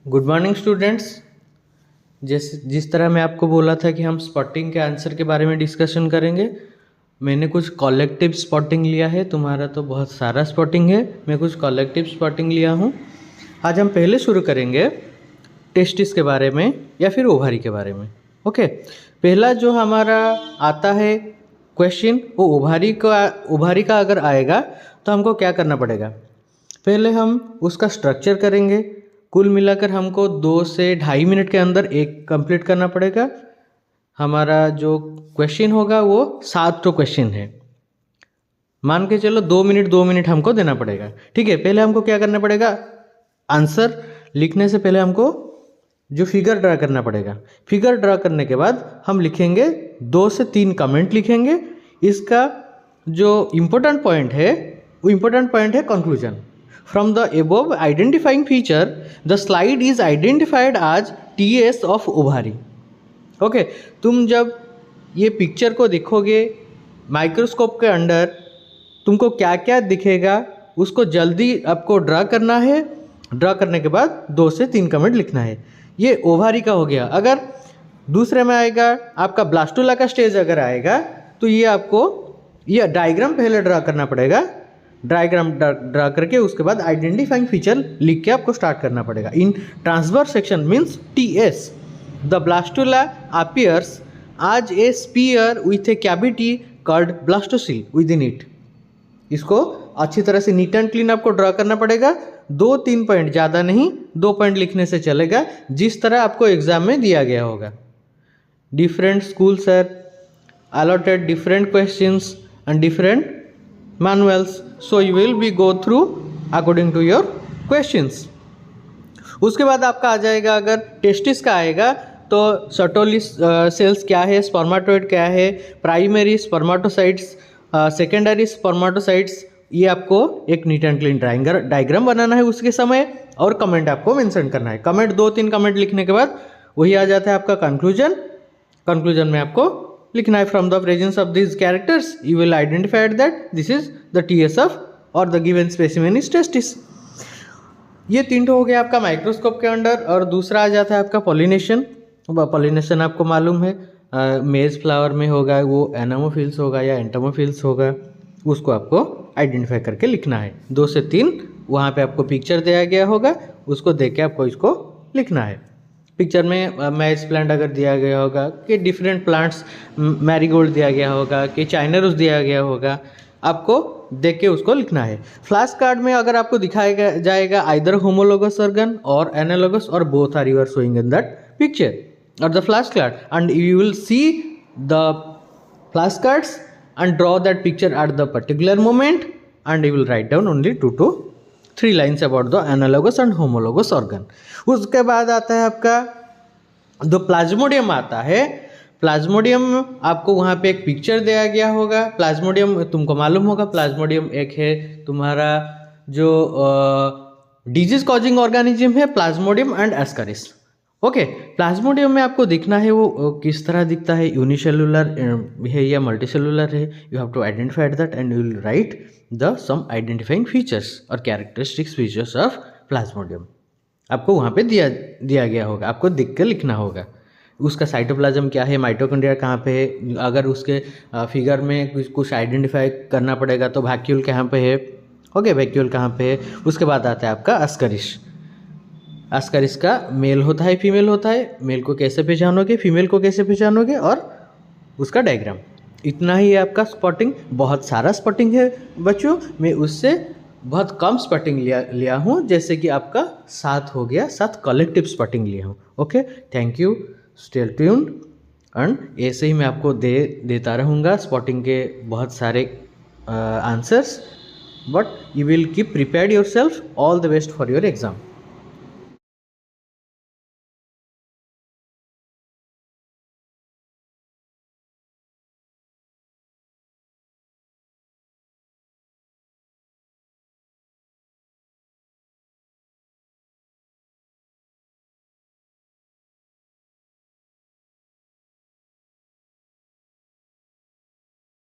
Good morning students. जिस तरह मैं आपको बोला था कि हम स्पॉटिंग के आंसर के बारे में डिस्कशन करेंगे, मैंने कुछ कॉलेक्टिव स्पॉटिंग लिया है। तुम्हारा तो बहुत सारा स्पॉटिंग है, मैं कुछ कॉलेक्टिव स्पॉटिंग लिया हूँ। आज हम पहले शुरू करेंगे टेस्टिस के बारे में या फिर ओवारी के बारे में। ओके, पहला जो हमारा आता है क्वेश्चन, वो ओवारी का अगर आएगा तो हमको क्या करना पड़ेगा। पहले हम उसका स्ट्रक्चर करेंगे। कुल मिलाकर हमको 2 से 2.5 मिनट के अंदर एक कंप्लीट करना पड़ेगा। हमारा जो क्वेश्चन होगा वो 7 तो क्वेश्चन है, मान के चलो 2 मिनट हमको देना पड़ेगा। ठीक है, पहले हमको क्या करना पड़ेगा, आंसर लिखने से पहले हमको जो फिगर ड्रा करना पड़ेगा। फिगर ड्रा करने के बाद हम लिखेंगे 2 से 3 कमेंट लिखेंगे। इसका जो इम्पोर्टेंट पॉइंट है वो इम्पोर्टेंट पॉइंट है conclusion. From the above identifying feature, the slide is identified as TS of ovary. Okay, तुम जब ये पिक्चर को देखोगे माइक्रोस्कोप के अंडर, तुमको क्या क्या दिखेगा उसको जल्दी आपको ड्रा करना है। ड्रा करने के बाद 2 से 3 कमेंट लिखना है। ये ओवारी का हो गया। अगर दूसरे में आएगा आपका ब्लास्टुला का स्टेज अगर आएगा तो ये आपको ये डायग्राम पहले ड्रा करना पड़ेगा। डायग्राम ड्रा करके उसके बाद आइडेंटिफाइंग फीचर लिख के आपको स्टार्ट करना पड़ेगा। In transverse section means TS, the blastula appears as a sphere with a cavity called blastocoel within it. इसको अच्छी तरह से नीट एंड क्लीन आपको ड्रा करना पड़ेगा। 2-3 पॉइंट, ज़्यादा नहीं, 2 पॉइंट लिखने से चलेगा, जिस तरह आपको एग्जाम में दिया गया होगा। Different schools are allotted different questions and different manuals, so you will be go through according to your questions। उसके बाद आपका आ जाएगा, अगर टेस्टिस का आएगा तो सर्टोलिस सेल्स क्या है, स्पर्माटोइड क्या है, प्राइमरी स्पर्माटोसाइट्स, सेकेंडरी स्पर्माटोसाइट्स, ये आपको एक नीट एंड क्लीन डायग्राम बनाना है उसके समय, और कमेंट आपको मेंशन करना है। कमेंट 2-3 कमेंट लिखने के बाद वही आ जाता है आपका कंक्लूजन। कंक्लूजन में आपको लिखना है from the presence of this characters you will identified that this is the TS of और the given specimen is testis. ये 3 हो गया आपका माइक्रोस्कोप के अंडर। और दूसरा आ जाता है आपका पॉलिनेशन। पॉलिनेशन आपको मालूम है, मेज फ्लावर में होगा वो एनामोफिल्स होगा या एंटामोफिल्स होगा, उसको आपको आइडेंटिफाई करके लिखना है। 2 से 3 वहाँ पे आपको पिक्चर दिया गया होगा, उसको देख के आपको इसको लिखना है। पिक्चर में मैज प्लांट अगर दिया गया होगा कि डिफरेंट प्लांट्स, मैरीगोल्ड दिया गया होगा कि चाइना दिया गया होगा, आपको देख के उसको लिखना है। फ्लैश कार्ड में अगर आपको दिखाया जाएगा आइदर होमोलोगस ऑर्गन और एनालोगस और both are you are showing in that picture और the flash card, and you will see the flash cards and draw that picture at the particular moment, and you will write down only 2 to 3 lines about the analogous and homologous organ। उसके बाद आता है आपका जो Plasmodium आता है। Plasmodium आपको वहाँ पे एक पिक्चर दिया गया होगा। प्लाज्मोडियम तुमको मालूम होगा, प्लाज्मोडियम एक है तुम्हारा जो डिजीज कॉजिंग ऑर्गेनिज्म है, प्लाज्मोडियम एंड एस्कारिस। ओके, प्लाज्मोडियम में आपको दिखना है वो किस तरह दिखता है, यूनिसेलुलर है या मल्टीसेलुलर है। You have to identify that and you will write the sum identifying features और कैरेक्टरिस्टिक्स फीचर्स ऑफ प्लाज्मोडियम। आपको वहाँ पे दिया गया होगा, आपको देख कर लिखना होगा। उसका साइटोप्लाज्म क्या है, माइटोकॉन्ड्रिया कहाँ पे है, अगर उसके फिगर में कुछ आइडेंटिफाई करना पड़ेगा तो वैक्यूल कहाँ पे है। ओके, वैक्यूल कहाँ पे है। उसके बाद आता है आपका अस्करिश। अस्करिस का मेल होता है, फीमेल होता है। मेल को कैसे पहचानोगे, फीमेल को कैसे पहचानोगे, और उसका डायग्राम। इतना ही है आपका स्पॉटिंग। बहुत सारा स्पॉटिंग है बच्चों, मैं उससे बहुत कम स्पॉटिंग लिया हूँ, जैसे कि आपका 7 हो गया, 7 कलेक्टिव स्पॉटिंग लिया हूँ। Okay, thank you, stay tuned, and ऐसे ही मैं आपको देता रहूँगा स्पॉटिंग के बहुत सारे answers, but you will keep prepared your self. All the best for your exam.